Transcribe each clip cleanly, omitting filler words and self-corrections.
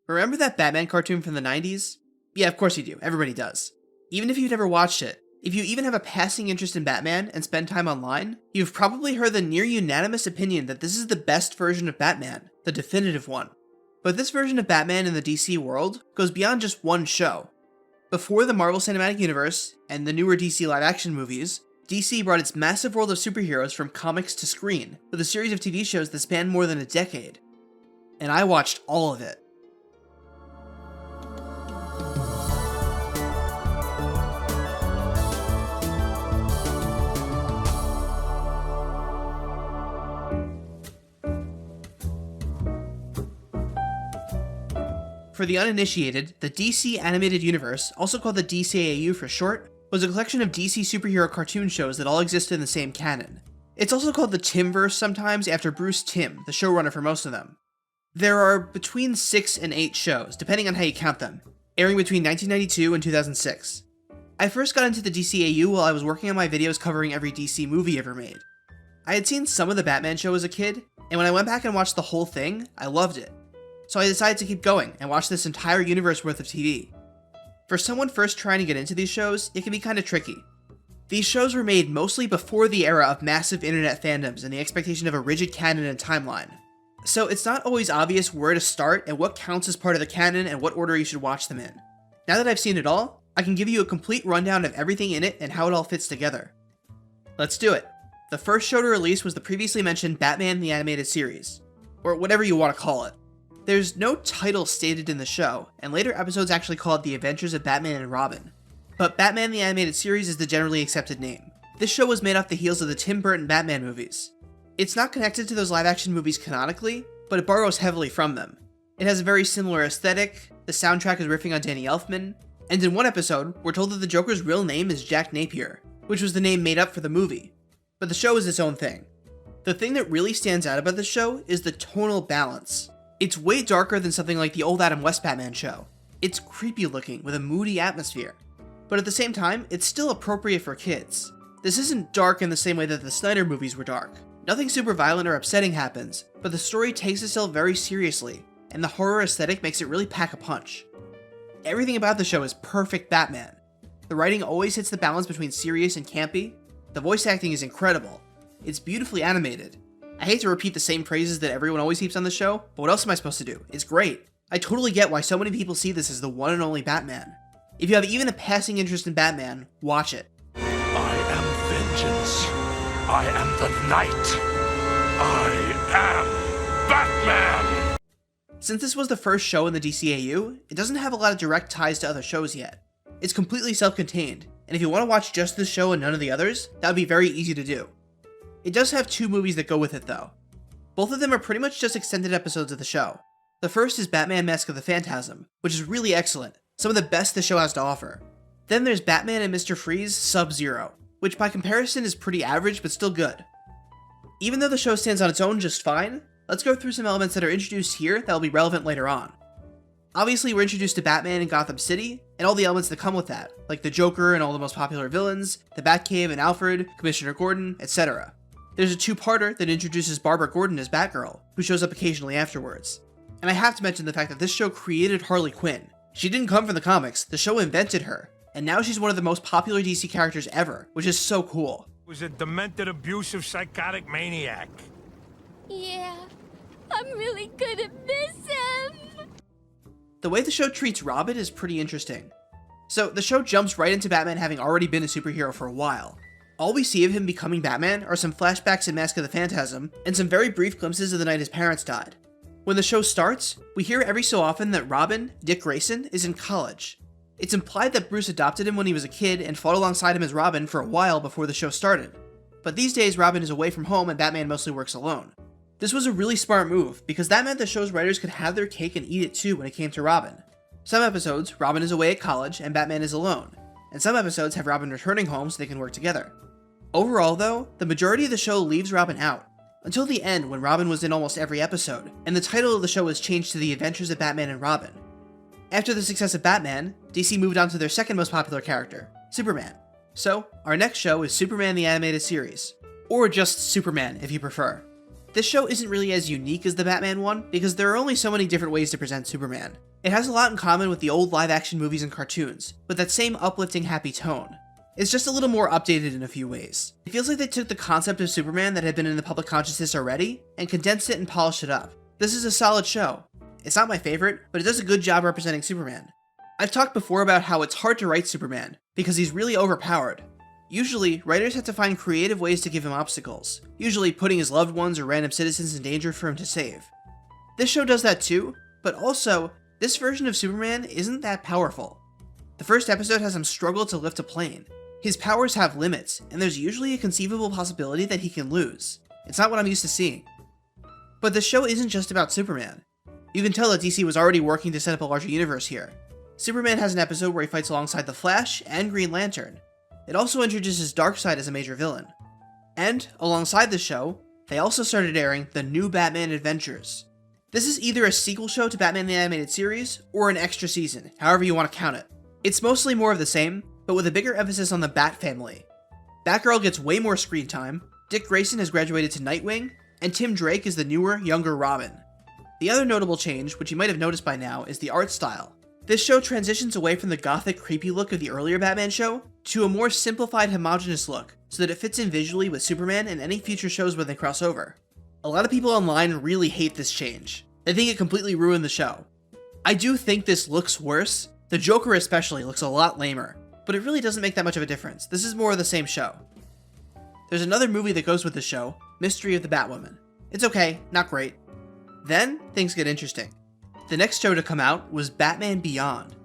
Remember that Batman cartoon from the 90s? Yeah, of course you do. Everybody does. Even if you've never watched it, if you even have a passing interest in Batman and spend time online, you've probably heard the near unanimous opinion that this is the best version of Batman, the definitive one. But this version of Batman in the DC world goes beyond just one show. Before the Marvel Cinematic Universe and the newer DC live-action movies, DC brought its massive world of superheroes from comics to screen, with a series of TV shows that spanned more than a decade. And I watched all of it. For the uninitiated, the DC Animated Universe, also called the DCAU for short, was a collection of DC superhero cartoon shows that all existed in the same canon. It's also called the Timmverse sometimes after Bruce Timm, the showrunner for most of them. There are between 6 and 8 shows, depending on how you count them, airing between 1992 and 2006. I first got into the DCAU while I was working on my videos covering every DC movie ever made. I had seen some of the Batman show as a kid, and when I went back and watched the whole thing, I loved it. So I decided to keep going and watch this entire universe worth of TV. For someone first trying to get into these shows, it can be kinda tricky. These shows were made mostly before the era of massive internet fandoms and the expectation of a rigid canon and timeline. So it's not always obvious where to start and what counts as part of the canon and what order you should watch them in. Now that I've seen it all, I can give you a complete rundown of everything in it and how it all fits together. Let's do it. The first show to release was the previously mentioned Batman the Animated Series, or whatever you want to call it. There's no title stated in the show, and later episodes actually call it The Adventures of Batman and Robin. But Batman the Animated Series is the generally accepted name. This show was made off the heels of the Tim Burton Batman movies. It's not connected to those live-action movies canonically, but it borrows heavily from them. It has a very similar aesthetic, the soundtrack is riffing on Danny Elfman, and in one episode, we're told that the Joker's real name is Jack Napier, which was the name made up for the movie. But the show is its own thing. The thing that really stands out about the show is the tonal balance. It's way darker than something like the old Adam West Batman show. It's creepy looking with a moody atmosphere. But at the same time, it's still appropriate for kids. This isn't dark in the same way that the Snyder movies were dark. Nothing super violent or upsetting happens, but the story takes itself very seriously, and the horror aesthetic makes it really pack a punch. Everything about the show is perfect Batman. The writing always hits the balance between serious and campy. The voice acting is incredible. It's beautifully animated. I hate to repeat the same praises that everyone always heaps on the show, but what else am I supposed to do? It's great. I totally get why so many people see this as the one and only Batman. If you have even a passing interest in Batman, watch it. I am vengeance. I am the night. I am Batman! Since this was the first show in the DCAU, it doesn't have a lot of direct ties to other shows yet. It's completely self-contained, and if you want to watch just this show and none of the others, that would be very easy to do. It does have 2 movies that go with it though. Both of them are pretty much just extended episodes of the show. The first is Batman Mask of the Phantasm, which is really excellent, some of the best the show has to offer. Then there's Batman and Mr. Freeze Sub-Zero, which by comparison is pretty average but still good. Even though the show stands on its own just fine, let's go through some elements that are introduced here that will be relevant later on. Obviously we're introduced to Batman in Gotham City, and all the elements that come with that, like the Joker and all the most popular villains, the Batcave and Alfred, Commissioner Gordon, etc. There's a 2-parter that introduces Barbara Gordon as Batgirl, who shows up occasionally afterwards. And I have to mention the fact that this show created Harley Quinn. She didn't come from the comics, the show invented her, and now she's one of the most popular DC characters ever, which is so cool. Was a demented, abusive, psychotic maniac. Yeah, I'm really gonna miss him. The way the show treats Robin is pretty interesting. So the show jumps right into Batman having already been a superhero for a while. All we see of him becoming Batman are some flashbacks in Mask of the Phantasm, and some very brief glimpses of the night his parents died. When the show starts, we hear every so often that Robin, Dick Grayson, is in college. It's implied that Bruce adopted him when he was a kid and fought alongside him as Robin for a while before the show started. But these days Robin is away from home and Batman mostly works alone. This was a really smart move, because that meant the show's writers could have their cake and eat it too when it came to Robin. Some episodes, Robin is away at college and Batman is alone, and some episodes have Robin returning home so they can work together. Overall though, the majority of the show leaves Robin out, until the end when Robin was in almost every episode, and the title of the show was changed to The Adventures of Batman and Robin. After the success of Batman, DC moved on to their second most popular character, Superman. So, our next show is Superman the Animated Series, or just Superman if you prefer. This show isn't really as unique as the Batman one, because there are only so many different ways to present Superman. It has a lot in common with the old live-action movies and cartoons, with that same uplifting, happy tone. It's just a little more updated in a few ways. It feels like they took the concept of Superman that had been in the public consciousness already, and condensed it and polished it up. This is a solid show. It's not my favorite, but it does a good job representing Superman. I've talked before about how it's hard to write Superman, because he's really overpowered. Usually, writers have to find creative ways to give him obstacles, usually putting his loved ones or random citizens in danger for him to save. This show does that too, but also, this version of Superman isn't that powerful. The first episode has him struggle to lift a plane. His powers have limits, and there's usually a conceivable possibility that he can lose. It's not what I'm used to seeing. But the show isn't just about Superman. You can tell that DC was already working to set up a larger universe here. Superman has an episode where he fights alongside the Flash and Green Lantern. It also introduces Darkseid as a major villain. And, alongside the show, they also started airing The New Batman Adventures. This is either a sequel show to Batman the Animated Series, or an extra season, however you want to count it. It's mostly more of the same, but with a bigger emphasis on the Bat family. Batgirl gets way more screen time, Dick Grayson has graduated to Nightwing, and Tim Drake is the newer, younger Robin. The other notable change, which you might have noticed by now, is the art style. This show transitions away from the gothic, creepy look of the earlier Batman show to a more simplified, homogeneous look, so that it fits in visually with Superman and any future shows where they cross over. A lot of people online really hate this change. They think it completely ruined the show. I do think this looks worse. The Joker especially looks a lot lamer, but it really doesn't make that much of a difference. This is more of the same show. There's another movie that goes with the show, Mystery of the Batwoman. It's okay, not great. Then, things get interesting. The next show to come out was Batman Beyond.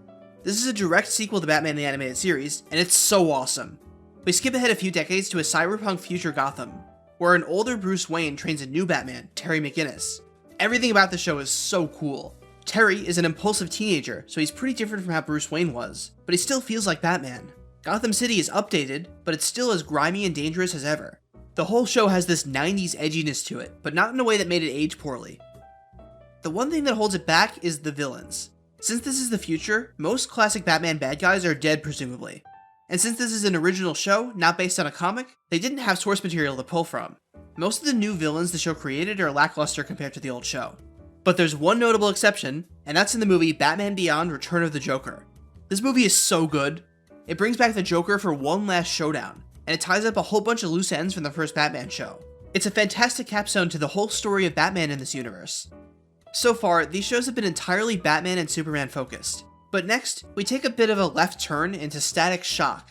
This is a direct sequel to Batman the Animated Series, and it's so awesome. We skip ahead a few decades to a cyberpunk future Gotham, where an older Bruce Wayne trains a new Batman, Terry McGinnis. Everything about the show is so cool. Terry is an impulsive teenager, so he's pretty different from how Bruce Wayne was, but he still feels like Batman. Gotham City is updated, but it's still as grimy and dangerous as ever. The whole show has this 90s edginess to it, but not in a way that made it age poorly. The one thing that holds it back is the villains. Since this is the future, most classic Batman bad guys are dead presumably. And since this is an original show, not based on a comic, they didn't have source material to pull from. Most of the new villains the show created are lackluster compared to the old show. But there's one notable exception, and that's in the movie Batman Beyond: Return of the Joker. This movie is so good. It brings back the Joker for one last showdown, and it ties up a whole bunch of loose ends from the first Batman show. It's a fantastic capstone to the whole story of Batman in this universe. So far, these shows have been entirely Batman and Superman focused. But next, we take a bit of a left turn into Static Shock.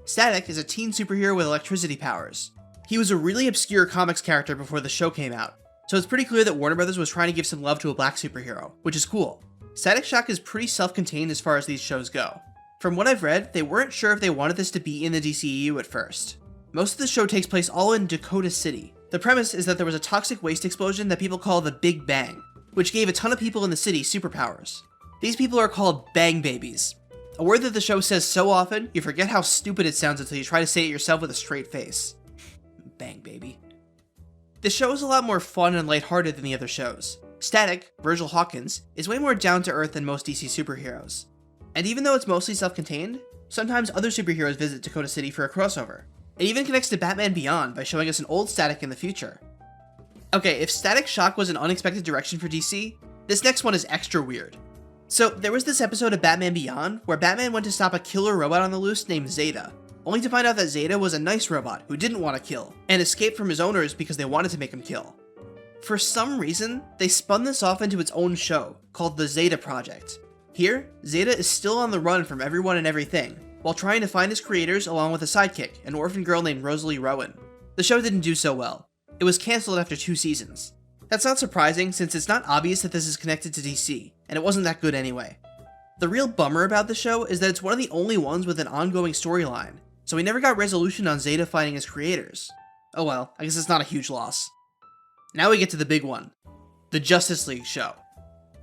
Static is a teen superhero with electricity powers. He was a really obscure comics character before the show came out, so it's pretty clear that Warner Bros. Was trying to give some love to a black superhero, which is cool. Static Shock is pretty self-contained as far as these shows go. From what I've read, they weren't sure if they wanted this to be in the DCAU at first. Most of the show takes place all in Dakota City. The premise is that there was a toxic waste explosion that people call the Big Bang, which gave a ton of people in the city superpowers. These people are called Bang Babies, a word that the show says so often, you forget how stupid it sounds until you try to say it yourself with a straight face. Bang Baby. The show is a lot more fun and lighthearted than the other shows. Static, Virgil Hawkins, is way more down-to-earth than most DC superheroes. And even though it's mostly self-contained, sometimes other superheroes visit Dakota City for a crossover. It even connects to Batman Beyond by showing us an old Static in the future. Okay, if Static Shock was an unexpected direction for DC, this next one is extra weird. So, there was this episode of Batman Beyond where Batman went to stop a killer robot on the loose named Zeta, only to find out that Zeta was a nice robot who didn't want to kill, and escaped from his owners because they wanted to make him kill. For some reason, they spun this off into its own show, called the Zeta Project. Here, Zeta is still on the run from everyone and everything, while trying to find his creators along with a sidekick, an orphan girl named Rosalie Rowan. The show didn't do so well. It was cancelled after 2 seasons. That's not surprising since it's not obvious that this is connected to DC, and it wasn't that good anyway. The real bummer about the show is that it's one of the only ones with an ongoing storyline, so we never got resolution on Zeta finding his creators. Oh well, I guess it's not a huge loss. Now we get to the big one, the Justice League show.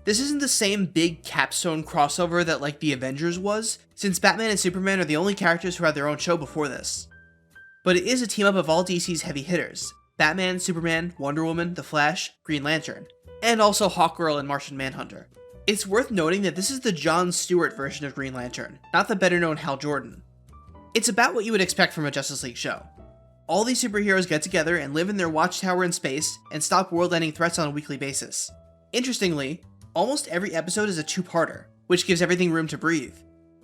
This isn't the same big capstone crossover that like the Avengers was, since Batman and Superman are the only characters who had their own show before this. But it is a team up of all DC's heavy hitters, Batman, Superman, Wonder Woman, The Flash, Green Lantern, and also Hawkgirl and Martian Manhunter. It's worth noting that this is the Jon Stewart version of Green Lantern, not the better known Hal Jordan. It's about what you would expect from a Justice League show. All these superheroes get together and live in their watchtower in space and stop world-ending threats on a weekly basis. Interestingly, almost every episode is a two-parter, which gives everything room to breathe.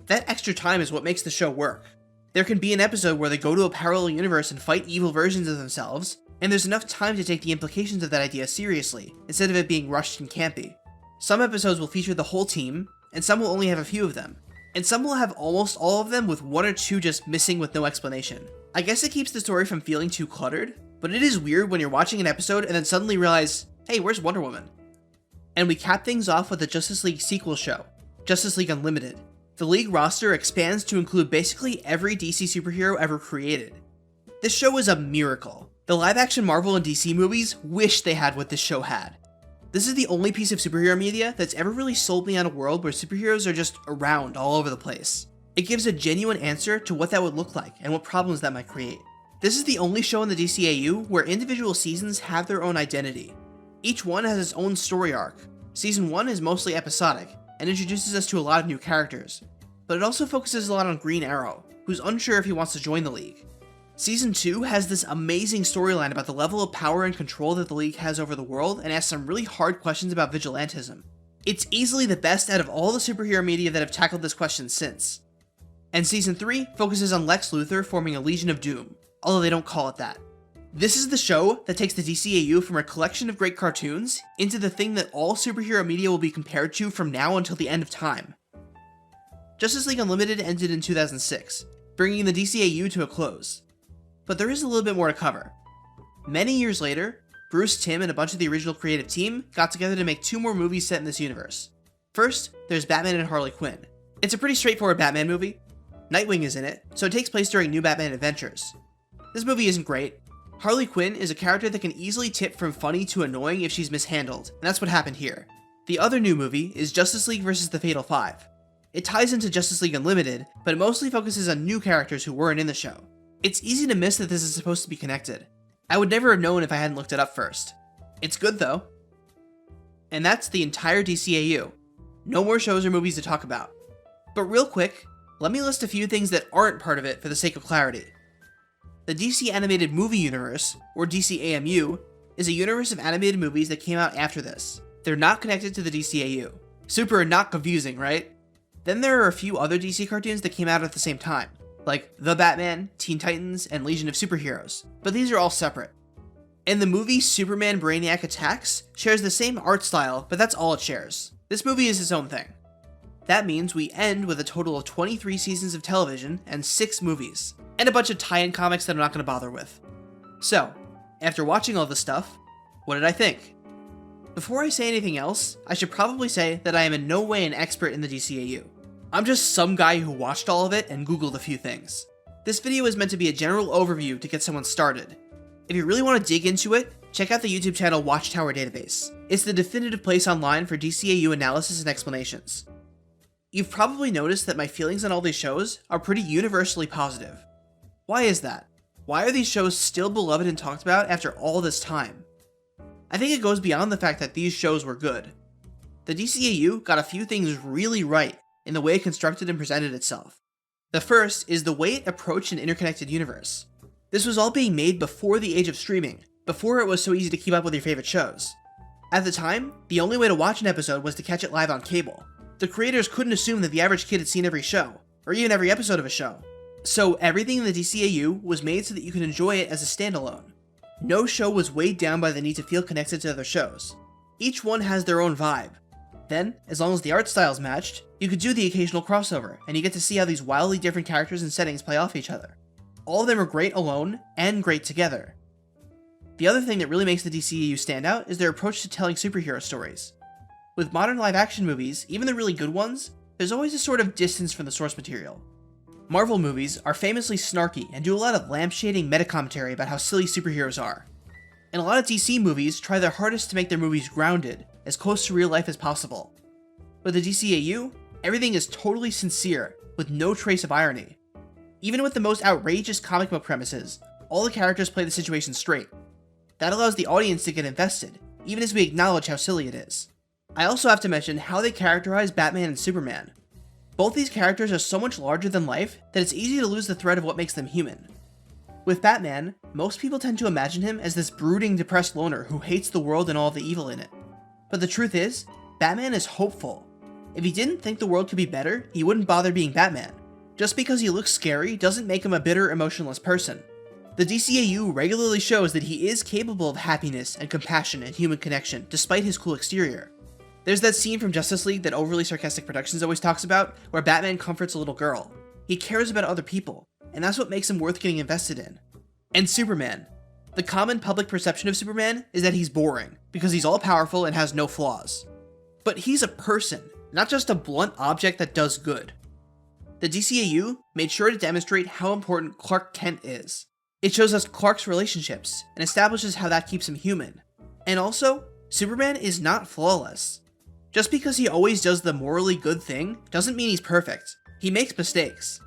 That extra time is what makes the show work. There can be an episode where they go to a parallel universe and fight evil versions of themselves, and there's enough time to take the implications of that idea seriously, instead of it being rushed and campy. Some episodes will feature the whole team, and some will only have a few of them, and some will have almost all of them with one or two just missing with no explanation. I guess it keeps the story from feeling too cluttered, but it is weird when you're watching an episode and then suddenly realize, hey, where's Wonder Woman? And we cap things off with the Justice League sequel show, Justice League Unlimited. The League roster expands to include basically every DC superhero ever created. This show is a miracle. The live-action Marvel and DC movies wish they had what this show had. This is the only piece of superhero media that's ever really sold me on a world where superheroes are just around all over the place. It gives a genuine answer to what that would look like and what problems that might create. This is the only show in the DCAU where individual seasons have their own identity. Each one has its own story arc. Season 1 is mostly episodic, and introduces us to a lot of new characters, but it also focuses a lot on Green Arrow, who's unsure if he wants to join the League. Season 2 has this amazing storyline about the level of power and control that the League has over the world and asks some really hard questions about vigilantism. It's easily the best out of all the superhero media that have tackled this question since. And Season 3 focuses on Lex Luthor forming a Legion of Doom, although they don't call it that. This is the show that takes the DCAU from a collection of great cartoons into the thing that all superhero media will be compared to from now until the end of time. Justice League Unlimited ended in 2006, bringing the DCAU to a close. But there is a little bit more to cover. Many years later, Bruce Timm and a bunch of the original creative team got together to make 2 more movies set in this universe. First, there's Batman and Harley Quinn. It's a pretty straightforward Batman movie. Nightwing is in it, so it takes place during New Batman adventures. This movie isn't great. Harley Quinn is a character that can easily tip from funny to annoying if she's mishandled, and that's what happened here. The other new movie is Justice League vs. the Fatal 5. It ties into Justice League Unlimited, but it mostly focuses on new characters who weren't in the show. It's easy to miss that this is supposed to be connected. I would never have known if I hadn't looked it up first. It's good though. And that's the entire DCAU. No more shows or movies to talk about. But real quick, let me list a few things that aren't part of it for the sake of clarity. The DC Animated Movie Universe, or DCAMU, is a universe of animated movies that came out after this. They're not connected to the DCAU. Super not confusing, right? Then there are a few other DC cartoons that came out at the same time, like The Batman, Teen Titans, and Legion of Superheroes, but these are all separate. And the movie Superman Brainiac Attacks shares the same art style, but that's all it shares. This movie is its own thing. That means we end with a total of 23 seasons of television and 6 movies, and a bunch of tie-in comics that I'm not going to bother with. So, after watching all this stuff, what did I think? Before I say anything else, I should probably say that I am in no way an expert in the DCAU. I'm just some guy who watched all of it and googled a few things. This video is meant to be a general overview to get someone started. If you really want to dig into it, check out the YouTube channel Watchtower Database. It's the definitive place online for DCAU analysis and explanations. You've probably noticed that my feelings on all these shows are pretty universally positive. Why is that? Why are these shows still beloved and talked about after all this time? I think it goes beyond the fact that these shows were good. The DCAU got a few things really right in the way it constructed and presented itself. The first is the way it approached an interconnected universe. This was all being made before the age of streaming, before it was so easy to keep up with your favorite shows. At the time, the only way to watch an episode was to catch it live on cable. The creators couldn't assume that the average kid had seen every show, or even every episode of a show. So everything in the DCAU was made so that you could enjoy it as a standalone. No show was weighed down by the need to feel connected to other shows. Each one has their own vibe. Then, as long as the art styles matched, you could do the occasional crossover, and you get to see how these wildly different characters and settings play off each other. All of them are great alone, and great together. The other thing that really makes the DCAU stand out is their approach to telling superhero stories. With modern live-action movies, even the really good ones, there's always a sort of distance from the source material. Marvel movies are famously snarky and do a lot of lampshading meta-commentary about how silly superheroes are. And a lot of DC movies try their hardest to make their movies grounded, as close to real life as possible. With the DCAU, everything is totally sincere, with no trace of irony. Even with the most outrageous comic book premises, all the characters play the situation straight. That allows the audience to get invested, even as we acknowledge how silly it is. I also have to mention how they characterize Batman and Superman. Both these characters are so much larger than life that it's easy to lose the thread of what makes them human. With Batman, most people tend to imagine him as this brooding, depressed loner who hates the world and all of the evil in it. But the truth is, Batman is hopeful. If he didn't think the world could be better, he wouldn't bother being Batman. Just because he looks scary doesn't make him a bitter, emotionless person. The DCAU regularly shows that he is capable of happiness and compassion and human connection, despite his cool exterior. There's that scene from Justice League that Overly Sarcastic Productions always talks about, where Batman comforts a little girl. He cares about other people, and that's what makes him worth getting invested in. And Superman. The common public perception of Superman is that he's boring, because he's all-powerful and has no flaws. But he's a person, not just a blunt object that does good. The DCAU made sure to demonstrate how important Clark Kent is. It shows us Clark's relationships, and establishes how that keeps him human. And also, Superman is not flawless. Just because he always does the morally good thing, doesn't mean he's perfect. He makes mistakes.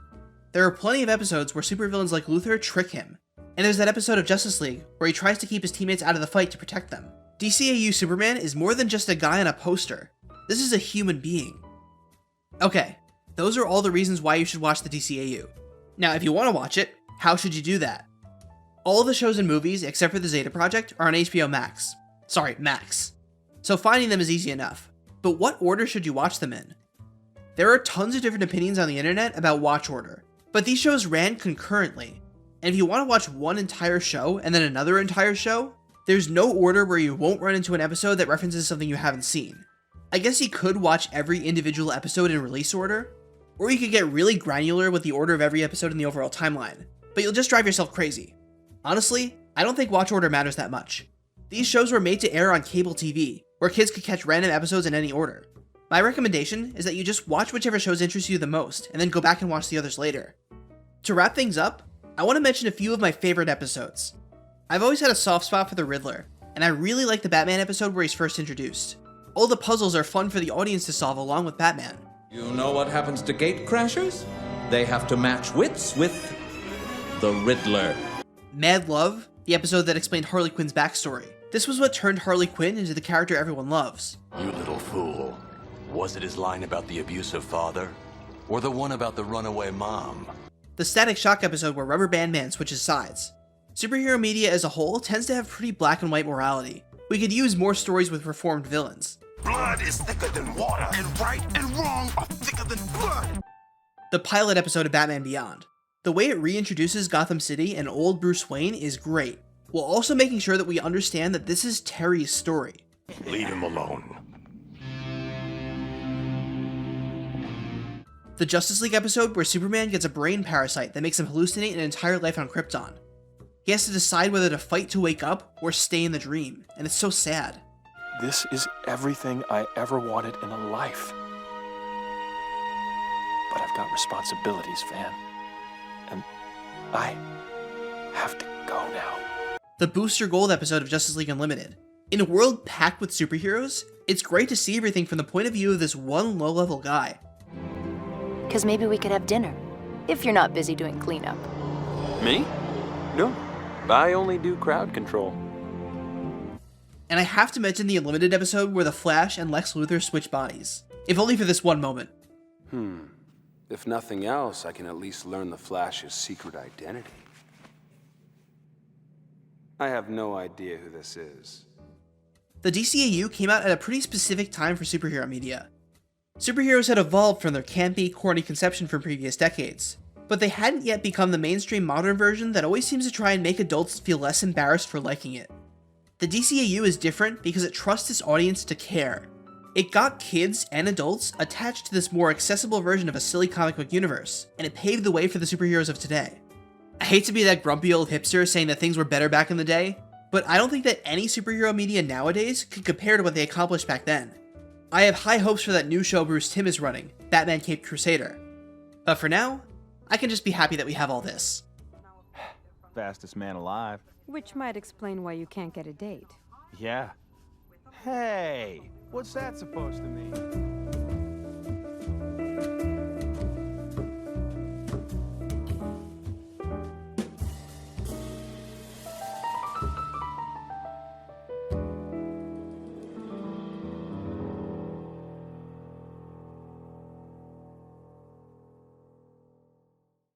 There are plenty of episodes where supervillains like Luthor trick him, and there's that episode of Justice League where he tries to keep his teammates out of the fight to protect them. DCAU Superman is more than just a guy on a poster. This is a human being. Okay, those are all the reasons why you should watch the DCAU. Now, if you want to watch it, how should you do that? All the shows and movies, except for the Zeta Project, are on HBO Max. Sorry, Max. So finding them is easy enough. But what order should you watch them in? There are tons of different opinions on the internet about watch order, but these shows ran concurrently. And if you want to watch one entire show and then another entire show, there's no order where you won't run into an episode that references something you haven't seen. I guess you could watch every individual episode in release order, or you could get really granular with the order of every episode in the overall timeline, but you'll just drive yourself crazy. Honestly, I don't think watch order matters that much. These shows were made to air on cable TV, where kids could catch random episodes in any order. My recommendation is that you just watch whichever shows interest you the most, and then go back and watch the others later. To wrap things up, I want to mention a few of my favorite episodes. I've always had a soft spot for the Riddler, and I really like the Batman episode where he's first introduced. All the puzzles are fun for the audience to solve along with Batman. You know what happens to gate crashers? They have to match wits with the Riddler. Mad Love, the episode that explained Harley Quinn's backstory. This was what turned Harley Quinn into the character everyone loves. You little fool. Was it his line about the abusive father? Or the one about the runaway mom? The Static Shock episode where Rubber Band Man switches sides. Superhero media as a whole tends to have pretty black and white morality. We could use more stories with reformed villains. Blood is thicker than water, and right and wrong are thicker than blood. The pilot episode of Batman Beyond. The way it reintroduces Gotham City and old Bruce Wayne is great, while also making sure that we understand that this is Terry's story. Leave him alone. The Justice League episode where Superman gets a brain parasite that makes him hallucinate an entire life on Krypton. He has to decide whether to fight to wake up or stay in the dream, and it's so sad. This is everything I ever wanted in a life. But I've got responsibilities, Van. And I have to go now. The Booster Gold episode of Justice League Unlimited. In a world packed with superheroes, it's great to see everything from the point of view of this one low-level guy. Because maybe we could have dinner, if you're not busy doing cleanup. Me? No. I only do crowd control. And I have to mention the Unlimited episode where the Flash and Lex Luthor switch bodies. If only for this one moment. If nothing else, I can at least learn the Flash's secret identity. I have no idea who this is. The DCAU came out at a pretty specific time for superhero media. Superheroes had evolved from their campy, corny conception from previous decades, but they hadn't yet become the mainstream modern version that always seems to try and make adults feel less embarrassed for liking it. The DCAU is different because it trusts its audience to care. It got kids and adults attached to this more accessible version of a silly comic book universe, and it paved the way for the superheroes of today. I hate to be that grumpy old hipster saying that things were better back in the day, but I don't think that any superhero media nowadays could compare to what they accomplished back then. I have high hopes for that new show Bruce Timm is running, Batman Caped Crusader. But for now, I can just be happy that we have all this. Fastest man alive. Which might explain why you can't get a date. Yeah. Hey, what's that supposed to mean?